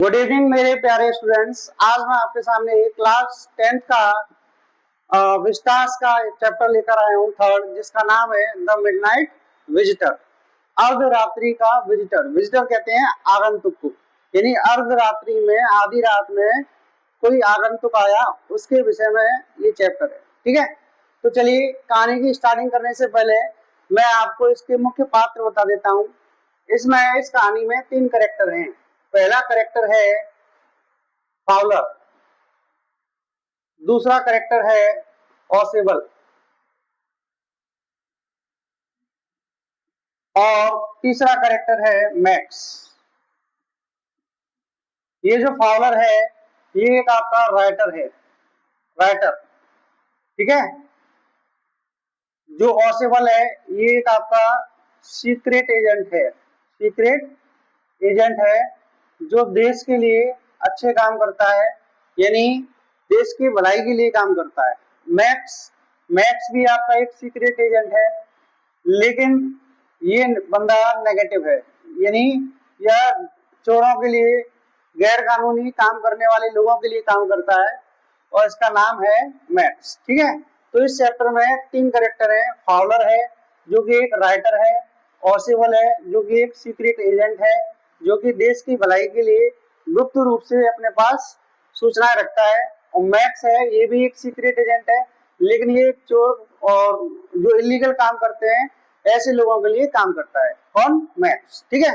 Good evening मेरे प्यारे students. आज मैं आपके सामने क्लास 10th का विस्टास का एक चैप्टर लेकर आया हूँ, थर्ड, जिसका नाम है द मिडनाइट विजिटर। अर्धरात्रि का विजिटर। विजिटर कहते हैं आगंतुक को, यानी अर्धरात्रि में, आधी रात में कोई आगंतुक आया, उसके विषय में ये चैप्टर है। ठीक है, तो चलिए कहानी की स्टार्टिंग करने से पहले मैं आपको इसके मुख्य पात्र बता देता हूँ। इस कहानी में 3 कैरेक्टर हैं। पहला कैरेक्टर है फाउलर, दूसरा कैरेक्टर है ऑसेबल और तीसरा कैरेक्टर है मैक्स। ये जो फाउलर है ये एक आपका राइटर है, राइटर। ठीक है, जो ऑसेबल है ये एक आपका सीक्रेट एजेंट है, सीक्रेट एजेंट है जो देश के लिए अच्छे काम करता है, यानी देश की भलाई के लिए काम करता है। मैक्स मैक्स भी आपका एक सीक्रेट एजेंट है, लेकिन ये बंदा नेगेटिव है, यानी यह चोरों के लिए, गैर कानूनी काम करने वाले लोगों के लिए काम करता है और इसका नाम है मैक्स। ठीक है, तो इस चैप्टर में 3 कैरेक्टर है। फाउलर है जो कि एक राइटर है, ऑसेबल है जो कि एक सीक्रेट एजेंट है, जो कि देश की भलाई के लिए गुप्त रूप से अपने पास सूचनाएं रखता है, और मैक्स है ये भी एक सीक्रेट एजेंट है, लेकिन ये चोर और जो इलीगल काम करते हैं ऐसे लोगों के लिए काम करता है। कौन? मैक्स। ठीक है,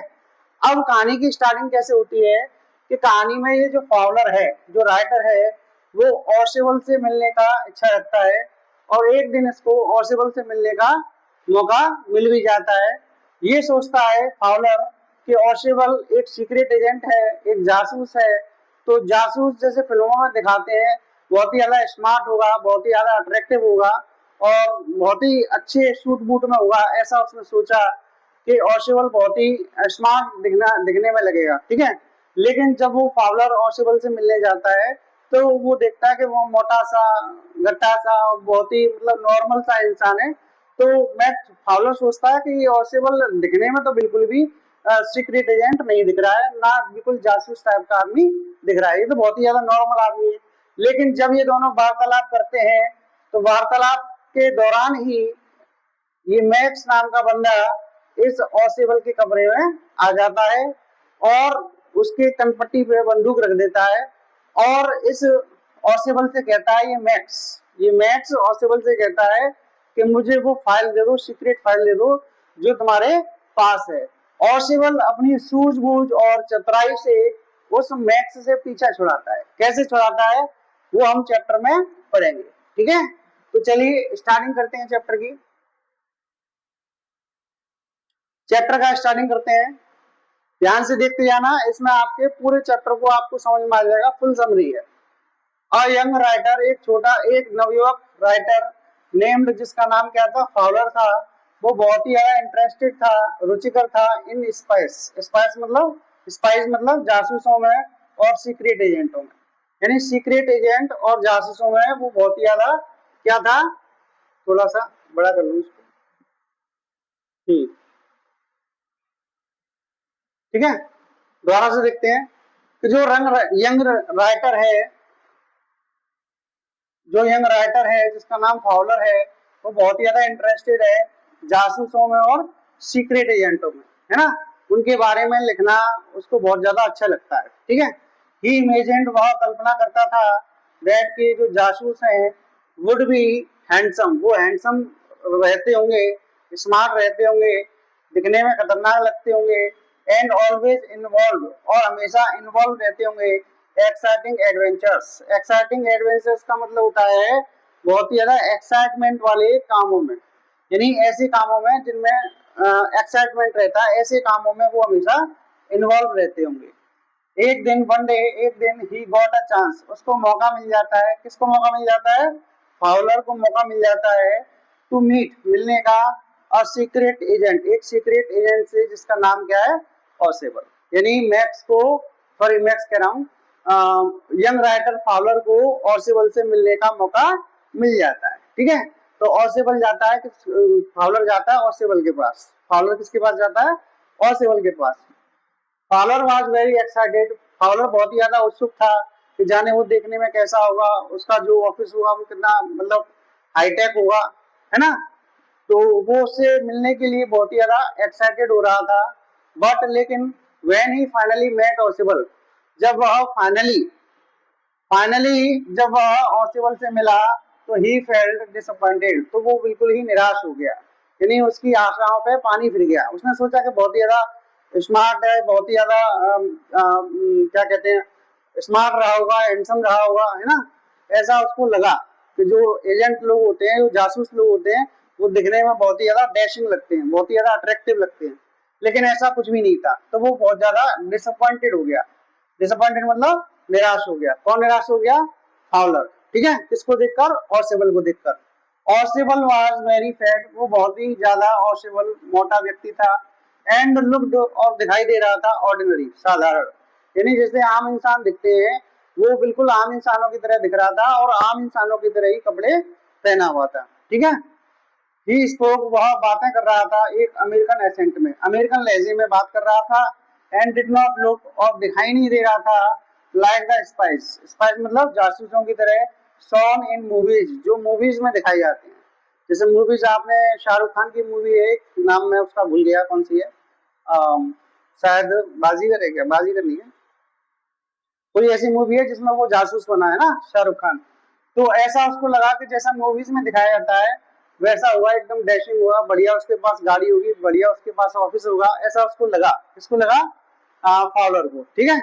अब कहानी की स्टार्टिंग कैसे होती है कि कहानी में ये जो फाउलर है, जो राइटर है, वो ऑसेबल से मिलने का इच्छा रखता है और एक दिन इसको ऑसेबल से मिलने का मौका मिल भी जाता है। ये सोचता है फाउलर कि ऑसेबल एक सीक्रेट एजेंट है, एक जासूस है, तो जासूस जैसे फिल्मों में दिखाते हैं बहुत ही ज्यादा स्मार्ट होगा, बहुत ही ज्यादा अट्रैक्टिव होगा और बहुत ही अच्छे सूट बूट में होगा, ऐसा उसने सोचा कि ऑसेबल बहुत ही स्मार्ट दिखने में लगेगा। ठीक है, लेकिन जब वो फाउलर ऑसेबल से मिलने जाता है तो वो देखता है कि वो मोटा सा, गट्टा सा, बहुत ही मतलब नॉर्मल सा इंसान है। तो मैं फाउलर सोचता है कि ये ऑसेबल दिखने में तो बिल्कुल भी सीक्रेट एजेंट नहीं दिख रहा है, ना बिल्कुल जासूस टाइप का आदमी दिख रहा है, ये तो बहुत ही ज्यादा नॉर्मल आदमी है। लेकिन जब ये दोनों वार्तालाप करते हैं तो वार्तालाप के दौरान ही ये मैक्स नाम का बंदा इस ऑसेबल के कमरे में आ जाता है और उसके कनपट्टी पे बंदूक रख देता है और इस ऑसेबल से कहता है, ये मैक्स ऑसेबल से कहता है कि मुझे वो फाइल दे दो, सीक्रेट फाइल दे दो जो तुम्हारे पास है। ऑसेबल अपनी सूझबूझ और चतुराई से उस मैक्स से पीछा छुड़ाता है। कैसे छुड़ाता है वो हम चैप्टर में पढ़ेंगे। ठीक है, तो चलिए स्टार्टिंग करते हैं चैप्टर की। चैप्टर का स्टार्टिंग करते हैं, ध्यान से देखते जाना, इसमें आपके पूरे चैप्टर को आपको समझ में आ जाएगा, फुल समरी है। अ यंग राइटर, एक नवयुवक राइटर नेम्ड, जिसका नाम क्या था? फाउलर था। वो बहुत ही ज्यादा इंटरेस्टेड था, रुचिकर था इन स्पाइस मतलब जासूसों में और सीक्रेट एजेंटों में, यानी सीक्रेट एजेंट और जासूसों में वो बहुत ही ज्यादा क्या था? थोड़ा सा बड़ा कर लूं इसको। ठीक है, दोबारा से देखते हैं कि जो यंग राइटर है जिसका नाम फाउलर है, वो बहुत ही ज्यादा इंटरेस्टेड है जासूसों में और सीक्रेट एजेंटों में, है ना। उनके बारे में लिखना उसको बहुत ज्यादा अच्छा लगता है। ठीक है, ही इमेजिन्ड, वह कल्पना करता था, दैट के जो जासूस हैं वुड बी हैंडसम, वो हैंडसम रहते होंगे, स्मार्ट रहते होंगे, दिखने में खतरनाक लगते होंगे, एंड ऑलवेज इन्वॉल्व, और हमेशा इन्वॉल्व रहते होंगे, एक्साइटिंग एडवेंचर्स। एक्साइटिंग एडवेंचर्स का मतलब होता है बहुत ही ज्यादा एक्साइटमेंट वाले कामों में, यानी ऐसे कामों में जिनमें एक्साइटमेंट रहता है, ऐसे कामों में वो हमेशा इन्वॉल्व रहते होंगे। एक दिन ही गॉट अ चांस, उसको मौका मिल जाता है। किसको मौका मिल जाता है? फाउलर को मौका मिल जाता है टू मीट, मिलने का, और सीक्रेट एजेंट, एक सीक्रेट एजेंट से जिसका नाम क्या है? ऑसेबल। यानी मैक्स को, सॉरी मैक्स कह रहा हूँ, यंग राइटर फाउलर को ऑसेबल से मिलने का मौका मिल जाता है। ठीक है, तो ऑसेबल जाता है, फाउलर जाता है ऑसेबल के पास। फाउलर किसके पास जाता है? ऑसेबल के पास। Fowler was very excited, Fowler बहुत ही ज्यादा उत्सुक था कि जाने वो देखने में कैसा होगा, उसका जो ऑफिस होगा वो कितना मतलब हाईटेक होगा, है ना। तो वो उससे मिलने के लिए बहुत ही ज्यादा एक्साइटेड हो रहा था। बट लेकिन when he finally met Ossible, जब वह फाइनली जब वह ऑसिबल से मिला तो ही फेल्ट डिसअपॉइंटेड, तो वो बिल्कुल ही निराश हो गया, यानी उसकी आशाओं पे पानी फिर गया। उसने सोचा कि बहुत ही ज्यादा स्मार्ट है, बहुत ही ज्यादा क्या कहते हैं, स्मार्ट रहा होगा, हैंडसम रहा होगा, है ना। ऐसा उसको लगा कि जो एजेंट लोग होते हैं, जो जासूस लोग होते हैं, वो दिखने में बहुत ही ज्यादा डैशिंग लगते हैं, बहुत ही ज्यादा अट्रैक्टिव लगते हैं, लेकिन ऐसा कुछ भी नहीं था। तो वो बहुत ज्यादा डिसअपॉइंटेड हो गया। डिसअपॉइंटेड मतलब निराश हो गया। कौन निराश हो गया? फाउलर। ठीक है, किसको देखकर? ऑसिबल को देखकर। ऑसिबल वाज वेरी फैट, वो बहुत ही ज्यादा ऑसिबल मोटा व्यक्ति था। एंड लुक्ड, और दिखाई दे रहा था ऑर्डिनरी, साधारण, यानी जैसे आम इंसान दिखते हैं, वो बिल्कुल आम इंसानों की तरह दिख रहा था और आम इंसानों की तरह ही कपड़े पहना हुआ था। ठीक है। ही स्पोक, वह बातें कर रहा था एक अमेरिकन एसेंट में, अमेरिकन लहजे में बात कर रहा था। एंड डिड नॉट लुक, और दिखाई नहीं दे रहा था, लाइक द स्पाइस, स्पाइस मतलब जासूसों की तरह, सॉन इन मूवीज, जो मूवीज में दिखाई जाती हैं। जैसे मूवीज आपने, शाहरुख खान की मूवी है, नाम मैं उसका भूल गया कौन सी है, शायद बाजीगर है, क्या बाजीगर नहीं है, कोई ऐसी मूवी है जिसमें वो जासूस बना है ना शाहरुख खान। तो ऐसा उसको लगा कि जैसा मूवीज में दिखाया जाता है वैसा हुआ, एकदम डैशिंग हुआ, बढ़िया उसके पास गाड़ी होगी, बढ़िया उसके पास ऑफिस होगा, ऐसा उसको लगा। किसको लगा? फाउलर को। ठीक है।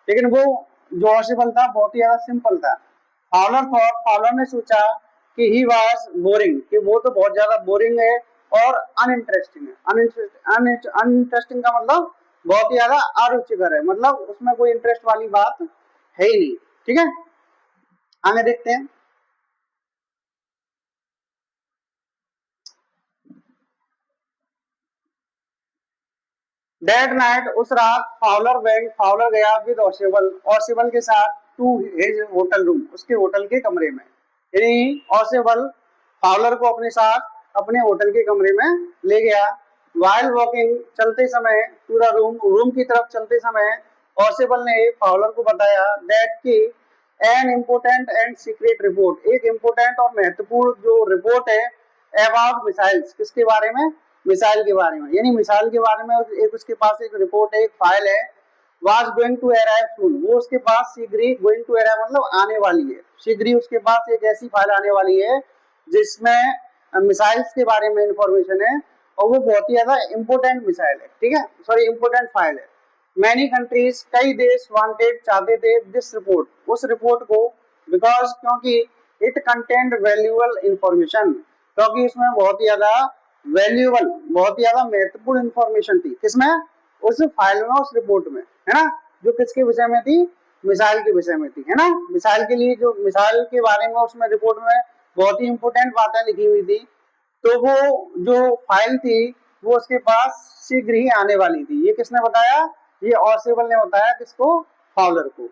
लेकिन वो जो ऑसिबल था बहुत ही ज्यादा सिंपल था। फाउलर ने सोचा कि ही वाज बोरिंग, कि वो तो बहुत ज्यादा बोरिंग है और अनइंटरेस्टिंग है। अनइंटरेस्टिंग का मतलब बहुत ही ज्यादा अरुचिकर है, मतलब उसमें कोई इंटरेस्ट वाली बात है ही नहीं। ठीक है, आगे देखते हैं। डेट नाइट, उस रात फाउलर गया विद ऑसिबल, ऑसिबल के साथ, टू हिज होटल रूम, उसके होटल के कमरे में। यानी ऑसिबल फाउलर को अपने साथ अपने होटल के कमरे में ले गया। वाइल वॉकिंग, चलते समय, टू द रूम की तरफ चलते समय, ऑसिबल ने फाउलर को बताया दैट की an important and secret report, एक इम्पोर्टेंट और महत्वपूर्ण जो रिपोर्ट है अबाउट मिसाइल्स, किसके बारे में? मिसाइल के बारे में, यानी मिसाइल के बारे में एक उसके पास एक रिपोर्ट है, एक फाइल है। वाज गोइंग टू अराइव सून, वो उसके पास शीघ्र ही, गोइंग टू अराइव मतलब आने वाली है, शीघ्र ही उसके पास एक ऐसी फाइल आने वाली है जिसमें मिसाइल्स के बारे में इंफॉर्मेशन है, और वो बहुत ही ज्यादा इंपोर्टेंट मिसाइल है। ठीक है, सॉरी इंपोर्टेंट फाइल है। मैनी कंट्रीज, कई देश, वांटेड, चाहते थे, दिस रिपोर्ट, उस रिपोर्ट को, बिकॉज, क्योंकि इट कंटेंट वैल्यूएबल इंफॉर्मेशन, क्योंकि इसमें बहुत ही ज्यादा वैल्यूएबल, बहुत ही ज्यादा महत्वपूर्ण इंफॉर्मेशन थी। किसमें? उस फाइल में, उस रिपोर्ट में, है ना। जो किसके विषय में थी? मिसाइल के विषय में थी, है ना। मिसाइल के लिए, जो मिसाइल के बारे में उसमें रिपोर्ट में बहुत ही इंपोर्टेंट बातें लिखी हुई थी। तो वो जो फाइल थी वो उसके पास शीघ्र ही आने वाली थी। ये किसने बताया? ये ऑसिबल ने बताया, किसको? फाउलर को।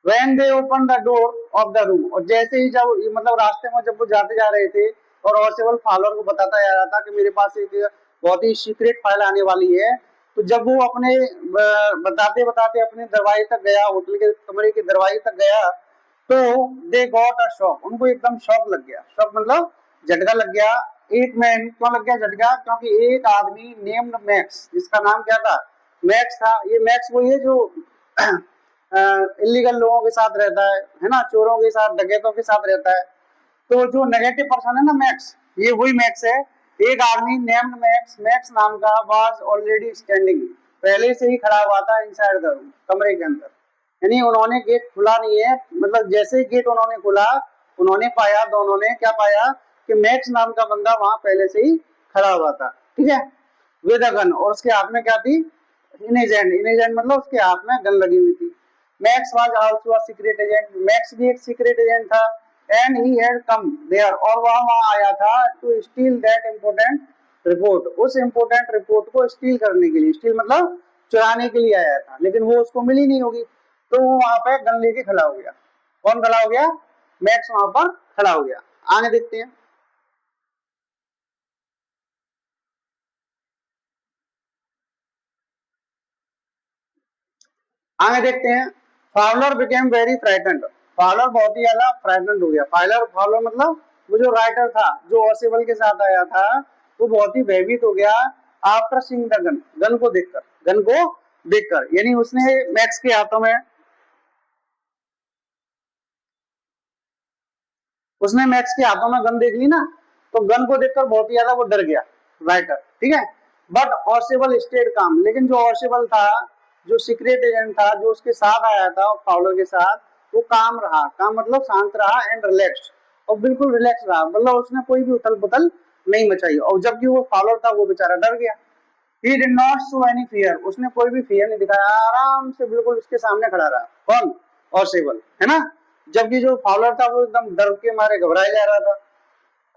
When they opened the door of the room, और जैसे ही जब मतलब रास्ते में जब वो जाते जा रहे थे और ऑसिबल फाउलर को बताता जा रहा था कि मेरे पास एक बहुत ही सीक्रेट फाइल आने वाली है, तो जब वो अपने बताते बताते अपने दरवाजे तक गया, होटल के कमरे के दरवाजे तक गया, तो दे गॉट अ शॉक, उनको एकदम शॉक लग गया। शॉक मतलब झटका लग गया। एक मैन, क्यों लग गया झटका? क्योंकि एक आदमी नेम्ड मैक्स, जिसका नाम क्या था? मैक्स था। ये मैक्स वही है जो इलीगल लोगों के साथ रहता है ना, चोरों के साथ, डकैतों के साथ रहता है। तो जो नेगेटिव पर्सन है ना मैक्स, ये वही मैक्स है। एक आदमी नेम्ड मैक्स, मैक्स नाम का, वाज ऑलरेडी स्टैंडिंग, पहले से ही खड़ा हुआ था इनसाइड द रूम, कमरे के अंदर। यानी उन्होंने गेट खुला नहीं है, मतलब जैसे ही गेट उन्होंने खुला, उन्होंने पाया, दोनों ने क्या पाया कि मैक्स नाम का बंदा वहां पहले से ही खड़ा हुआ था। ठीक है, विद अ गन, और उसके हाथ में क्या थी? इन एजेंट, इन एजेंट मतलब उसके हाथ में गन लगी हुई थी। Max was also a secret agent, Max भी एक सीक्रेट एजेंट था। And he had come there, और वह वहां आया था to steal that important report, उस इंपोर्टेंट रिपोर्ट को स्टील करने के लिए, स्टील मतलब चुराने के लिए आया था, लेकिन वो उसको मिली नहीं होगी, तो वो वहां पे गन लेके खड़ा हो गया। कौन खड़ा हो गया? मैक्स वहां पर खड़ा हो गया। आगे देखते हैं। आगे देखते हैं। Fowler became very frightened, Fowler बहुत ही ज्यादा फ्राइटेंड हो गया। फाउलर फाउलर मतलब वो जो राइटर था, जो ऑसिबल के साथ आया था, वो बहुत ही भयभीत हो गया after seeing the gun, gun को देखकर, गन को देखकर। यानी उसने मैक्स के हाथों में, उसने मैक्स के हाथों में गन देख ली ना, तो गन को देखकर बहुत ही ज्यादा वो डर गया राइटर, ठीक है। बट ऑसिबल स्टेड काम, लेकिन जो ऑसिबल था, जो सीक्रेट एजेंट था, जो उसके साथ आया था फाउलर के साथ, वो काम रहा, काम मतलब शांत रहा एंड रिलैक्स, और बिल्कुल रिलैक्स रहा, मतलब उसने कोई भी उथल पुथल नहीं मचाई। और जबकि वो फाउलर था, वो बेचारा डर गया। He did not show any fear, उसने कोई भी फियर नहीं दिखाया, आराम से बिल्कुल उसके सामने खड़ा रहा। कौन? ऑसिबल, है ना। जबकि जो फाउलर था, वो एकदम डर के मारे घबराया जा रहा था।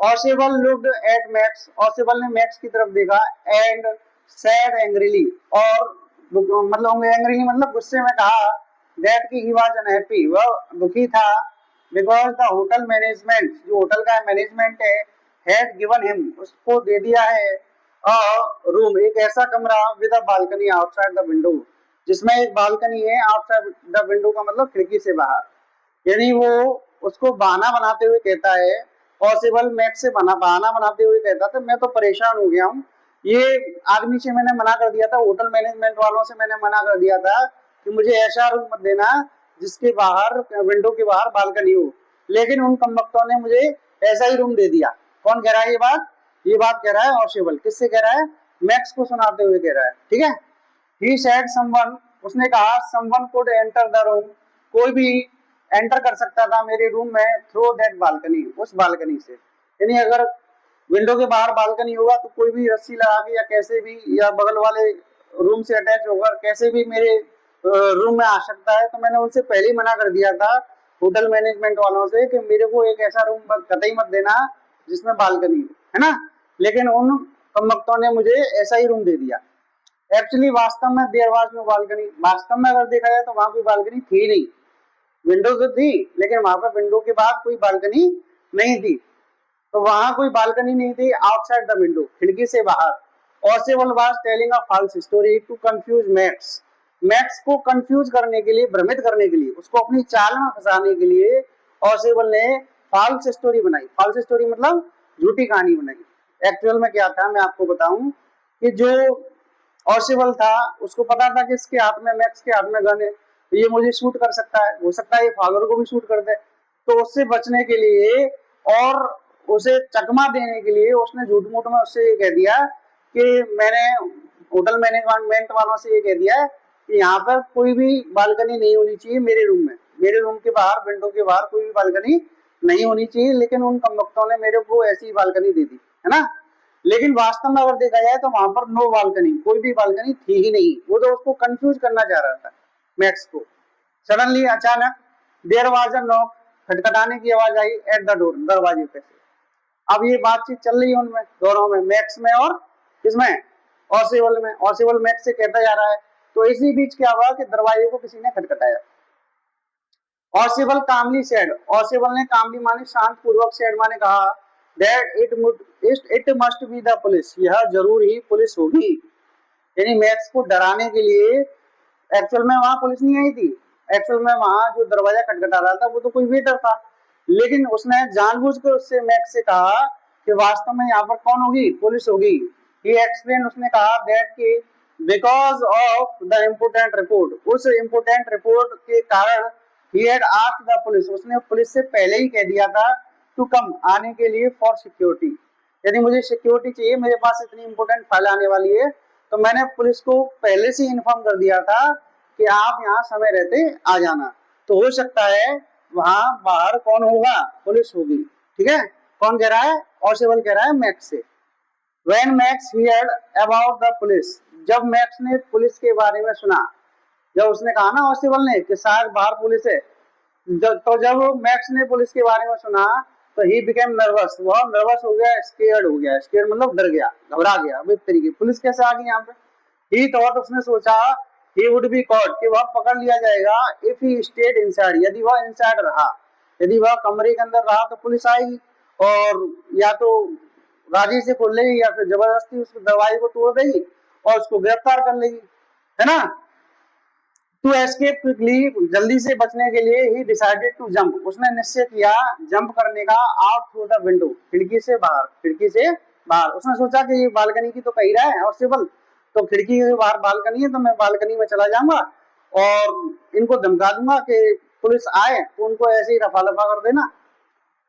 ऑसिबल लुक्ड एट मैक्स, ऑसिबल ने मैक्स की तरफ देखा एंड सैड एंग्रीली, और मतलब एंग्रीली मतलब गुस्से में कहा दैट की ही वाज अनहैप्पी, वह दुखी था, बिकॉज द होटल मैनेजमेंट, जो होटल का मैनेजमेंट है, हैड गिवन हिम, उसको दे दिया है अ रूम, एक ऐसा कमरा with a balcony outside the window, जिसमें एक बालकनी है आउटसाइड द विंडो का मतलब खिड़की से बाहर। यानी वो उसको बहाना बनाते हुए कहता है, पॉसिबल मैक्स से बहाना बनाते हुए कहता था, मैं तो परेशान हो गया हूँ, ये आदमी से मैंने मना कर दिया था, होटल मैनेजमेंट वालों से मैंने मना कर दिया था कि मुझे ऐसा रूम मत देना जिसके बाहर, विंडो के बाहर बालकनी हो, लेकिन उन कमबख्तों ने मुझे ऐसा ही रूम दे दिया। कौन कह रहा है ये बात? ये बात कह रहा है ऑसिबल। किससे कह रहा है? मैक्स को सुनाते हुए कह रहा है, ठीक है। ही सेड समवन, उसने कहा someone could enter the room, कोई भी एंटर कर सकता था मेरे रूम में थ्रू दैट बालकनी, उस बालकनी से। यानी अगर विंडो के बाहर बालकनी होगा तो कोई भी रस्सी लगा के या कैसे भी, या बगल वाले रूम से अटैच होकर कैसे भी मेरे रूम में आ सकता है। तो मैंने उनसे पहले ही मना कर दिया था, होटल मैनेजमेंट वालों से, कि मेरे को एक ऐसा रूम कतई मत देना जिसमें बालकनी है ना। लेकिन उन कमबख्तों ने मुझे ऐसा ही रूम दे दिया। एक्चुअली वास्तव में देयर वाज नो बालकनी, वास्तव में अगर देखा जाए तो वहां कोई बालकनी थी नहीं, विंडो तो थी लेकिन वहां पर विंडो के बाद कोई बालकनी नहीं थी। तो वहां कोई बालकनी नहीं थी आउटसाइड द विंडो, खिड़की से बाहर। Ossible was telling a false story to confuse Max, Max को कंफ्यूज करने के लिए, भ्रमित करने के लिए, उसको अपनी चाल में फंसाने के लिए ऑसिबल ने फॉल्स स्टोरी बनाई। फॉल्स स्टोरी मतलब झूठी कहानी बनाई। एक्चुअल में क्या था मैं आपको बताऊं, कि जो ऑसिबल था उसको पता था कि इसके हाथ में, मैक्स के हाथ में गन है, तो ये मुझे शूट कर सकता है, हो सकता है ये फादर को भी शूट कर दे। तो उससे बचने के लिए और उसे चकमा देने के लिए उसने झूठ मूठ में उससे ये कह दिया कि मैंने होटल मैनेजमेंट वालों से ये कह दिया कि यहाँ पर कोई भी बालकनी नहीं होनी चाहिए मेरे रूम में, मेरे रूम के बाहर, विंडो के बाहर कोई भी बालकनी नहीं होनी चाहिए। लेकिन उन कमबख्तों ने मेरे को ऐसी बालकनी दे दी, है ना। लेकिन वास्तव में अगर देखा जाए तो वहां पर नो बालकनी, कोई भी बालकनी थी ही नहीं। वो तो उसको कंफ्यूज करना चाह रहा था मैक्स को। सडनली, अचानक, देयर वाज अ नॉक, खटखटाने की आवाज आई एट द डोर, दरवाजे पे से। अब ये बातचीत चल रही है उनमें दोनों में, मैक्स में और किसमें? ऑसिबल में। ऑसिबल मैक्स से कहता जा रहा है। तो इसी बीच क्या हुआ कि दरवाजे को किसी ने खटखटाया। ऑसिबल कामली सेड, ऑसिबल ने कामली माने शांत पूर्वक, सेड माने कहा that it must be the police, यह जरूर ही पुलिस होगी। यानी मैक्स को डराने के लिए, एक्चुअल में वहां पुलिस नहीं आई थी, एक्चुअल में वहां जो दरवाजा खटखटा रहा था वो तो कोई वेटर था। लेकिन उसने जानबूझकर उससे मैक्स से कहा कि वास्तव में यहाँ पर कौन होगी? पुलिस होगी। ही एक्सप्लेन, उसने कहा दैट कि because of the important report, उस इम्पोर्टेंट रिपोर्ट के कारण he had asked the police, उसने पुलिस से पहले ही कह दिया था टू कम, आने के लिए, फॉर सिक्योरिटी, यानी मुझे सिक्योरिटी चाहिए, मेरे पास इतनी इंपॉर्टेंट फाइल आने वाली है, तो मैंने पुलिस को पहले से इन्फॉर्म कर दिया था कि आप यहाँ समय रहते आ जाना। तो हो सकता है वहां बाहर कौन होगा? पुलिस होगी, ठीक है। कौन कह रहा है? ऑसिबल कह रहा है मैक्स से। When max heard about the police, जब मैक्स ने पुलिस के बारे में सुना, जब उसने कहा ना ऑसिबल ने कि शायद बाहर पुलिस है, तो जब मैक्स ने पुलिस के बारे में सुना तो ही बिकेम नर्वस, वह नर्वस हो गया, स्केयर्ड हो गया, स्केयर्ड मतलब डर गया, घबरा गया। अब इस तरीके पुलिस कैसे आ गई यहाँ पे? ही थॉट, उसने सोचा, ही वुड बी कॉट, कि वह पकड़ लिया जाएगा, इफ ही स्टेड इनसाइड, यदि वह इनसाइड रहा, यदि वह कमरे के अंदर रहा तो पुलिस आएगी और या तो राजी से खोल लेगी या फिर जबरदस्ती उस दरवाजे को तोड़ देगी और उसको गिरफ्तार कर लेगी, है ना। टू एस्केप क्विकली, जल्दी से बचने के लिए ही डिसाइडेड टू जंप, उसने निश्चय किया जंप करने का, आउट थ्रू द विंडो, खिड़की से बाहर, खिड़की से बाहर। उसने सोचा कि ये बालकनी की तो कह रहा है और सिविल, तो खिड़की के बाहर बालकनी है तो मैं बालकनी में चला जाऊंगा और इनको धमका दूंगा कि पुलिस आए तो उनको ऐसे ही रफा लफा कर देना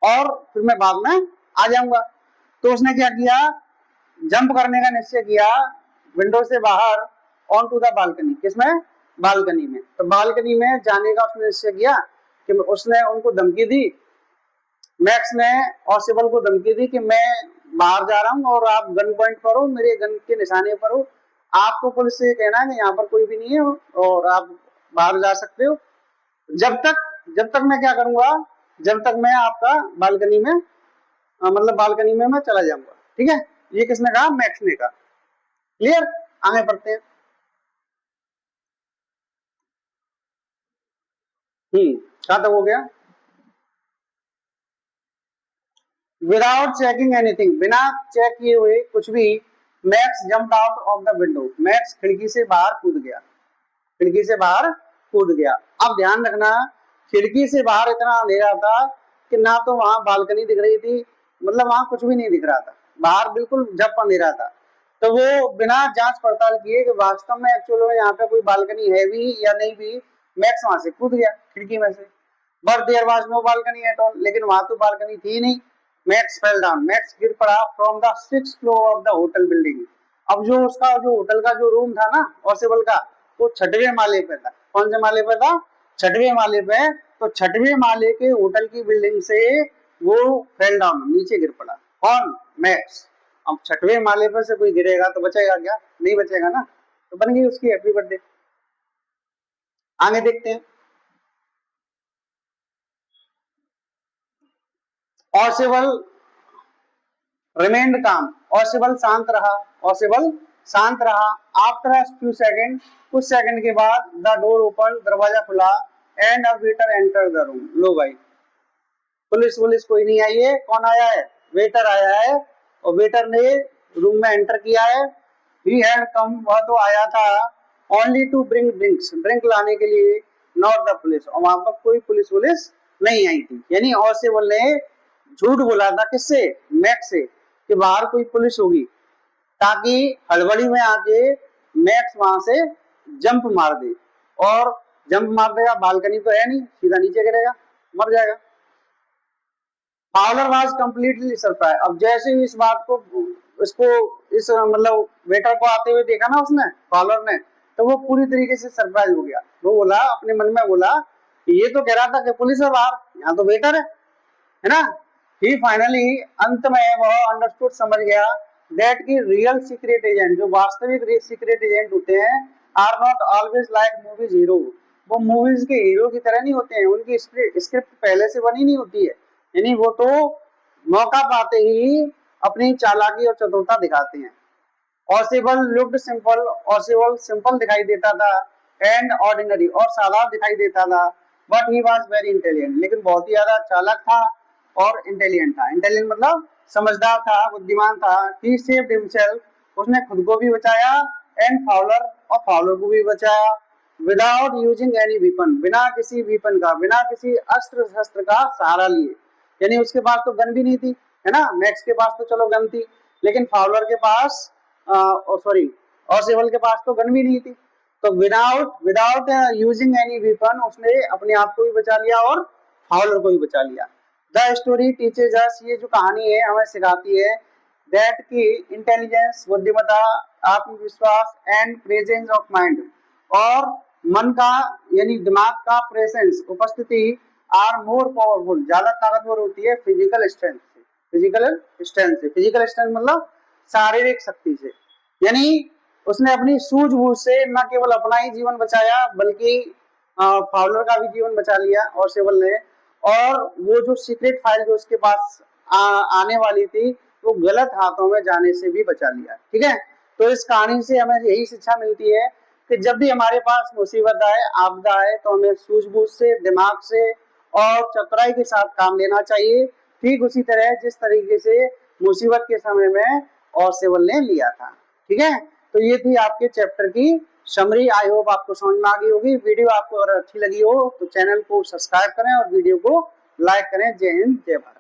और फिर मैं बाद में आ जाऊंगा। तो उसने क्या किया, जंप करने का निश्चय किया विंडो से बाहर, ऑन टू द बालकनी, किसमें, बालकनी में। तो बालकनी में जाने का उसने निश्चय किया कि उसने उनको धमकी दी, मैक्स ने और सिबल को धमकी दी कि मैं बाहर जा रहा हूँ और आप गन पॉइंट पर हो, मेरे गन के निशाने पर हो, आपको पुलिस से कहना है कि यहाँ पर कोई भी नहीं है और आप बाहर जा सकते हो, जब तक मैं क्या करूंगा, जब तक मैं आपका बालकनी में मतलब बालकनी में मैं चला जाऊंगा। ठीक है, ये किसने कहा, मैक्स ने कहा। क्लियर, आगे पढ़ते हैं। कहां तक हो गया, विदाउट चेकिंग एनीथिंग, बिना चेक किए हुए कुछ भी, max jump out of the window, max खिड़की से बाहर कूद गया, खिड़की से बाहर कूद गया। अब ध्यान रखना, खिड़की से बाहर इतना अंधेरा था कि ना तो वहां बालकनी दिख रही थी, मतलब वहां कुछ भी नहीं दिख रहा था, बाहर बिल्कुल जब अंधेरा था। तो वो बिना जांच पड़ताल किए कि वास्तव में एक्चुअल में यहाँ पे कोई बालकनी है भी या नहीं भी, मैक्स वहां से कूद गया खिड़की में से। But there was no balcony at all, लेकिन वहां तो बालकनी थी नहीं। मैक्स फेल डाउन, मैक्स गिर पड़ा from the 6th floor of the hotel building. अब जो उसका जो होटल का जो रूम था ना पॉसिबल का, वो 6वें माले पे था। कौन से माले पे था, 6वें माले पे। तो 6वें माले के होटल की बिल्डिंग से वो फेल डाउन, नीचे गिर पड़ा। कौन, मैक्स। अब 6वें माले पर से कोई गिरेगा तो बचेगा क्या, नहीं बचेगा ना। तो बन गई उसकी हैप्पी बर्थडे। आगे देखते हैं। ऑसिबल रिमेन्ड काम, ऑसिबल शांत रहा, ऑसिबल शांत रहा। आफ्टर अ फ्यू सेकंड, कुछ सेकंड के बाद, द डोर ओपन, दरवाजा खुला, and a waiter enter the room. लो भाई, पुलिस कोई नहीं आई है, कौन आया है, वेटर आया है, और वेटर ने रूम में एंटर किया है। ही हैड कम, वह तो आया था, only to bring drinks, drink लाने के लिए, नॉट द पुलिस, और वहां पर कोई पुलिस नहीं आई थी। यानी ऑसिबल ने झूठ बोला था, किससे, मैक्स से, कि बाहर कोई पुलिस होगी, ताकि हड़बड़ी में आके मैक्स वहां से जंप मार दे, और जंप मार देगा, बालकनी तो है नहीं, सीधा नीचे गिरेगा, मर जाएगा। फाउलर वाज कंप्लीटली सरप्राइज, अब जैसे ही इस बात को, इसको, इस मतलब वेटर को आते हुए देखा ना उसने, फाउलर ने, तो वो पूरी तरीके से सरप्राइज हो गया। वो बोला, अपने मन में बोला, ये तो कह रहा था कि पुलिस है बाहर, यहाँ तो वेटर है ना। ही फाइनली, अंत में वह अंडरस्टूड, समझ गया, दैट की रियल सीक्रेट एजेंट, जो वास्तविक सीक्रेट एजेंट होते हैं, are not always like movies hero, वो मूवीज के हीरो की तरह नहीं होते हैं, उनकी स्क्रिप्ट पहले से बनी नहीं होती है। यानी वो तो मौका पाते ही अपनी चालाकी और चतुरता दिखाते हैं। ऑसिबल लुक्ड सिंपल, ऑसिबल सिंपल दिखाई देता था, एंड ऑर्डिनरी, और सादा दिखाई देता था, but he was very intelligent, लेकिन बहुत ही ज्यादा चालाक था और इंटेलिजेंट था। इंटेलिजेंट मतलब समझदार था, बुद्धिमान था। ही सेव्ड हिमसेल्फ, उसने खुद को भी बचाया, एंड फाउलर, और फाउलर को भी बचाया, विदाउट यूजिंग एनी वीपन, बिना किसी वीपन का, बिना किसी अस्त्र शस्त्र का सहारा लिए। यानी उसके पास तो गन भी नहीं थी, है ना, मैक्स के पास तो चलो गन थी, लेकिन फाउलर के पास, सॉरी, ऑसिबल के पास तो गन भी नहीं थी। तो without without using any weapon, उसने अपने आप को भी बचा लिया और फाउलर को भी बचा लिया। द स्टोरी टीचेज अस, ये जो कहानी है हमें सिखाती है, दैट की इंटेलिजेंस, बुद्धिमत्ता, आत्मविश्वास, एंड प्रेजेंस ऑफ माइंड, और मन का यानी दिमाग का प्रेजेंस, उपस्थिति, आर मोर पावरफुल, ज्यादा ताकतवर होती है फिजिकल स्ट्रेंथ से, फिजिकल स्ट्रेंथ मतलब शारीरिक शक्ति से। यानी उसने अपनी सूझबूझ से न केवल अपना ही जीवन बचाया, बल्कि फाउलर का भी जीवन बचा लिया और सेवल ने, और वो जो सीक्रेट फाइल जो उसके पास आने वाली थी, वो गलत हाथों में जाने से भी बचा लिया। ठीक है, तो इस कहानी से हमें यही शिक्षा मिलती है कि जब भी हमारे पास मुसीबत आए, आपदा आए, तो हमें सूझबूझ से, दिमाग से और चतुराई के साथ काम लेना चाहिए, ठीक उसी तरह जिस तरीके से मुसीबत के समय में और सेवल ने लिया था। ठीक है, तो ये थी आपके चैप्टर की समरी आई होप आपको समझ में आ गई होगी। वीडियो आपको अगर अच्छी लगी हो तो चैनल को सब्सक्राइब करें और वीडियो को लाइक करें। जय हिंद, जय भारत।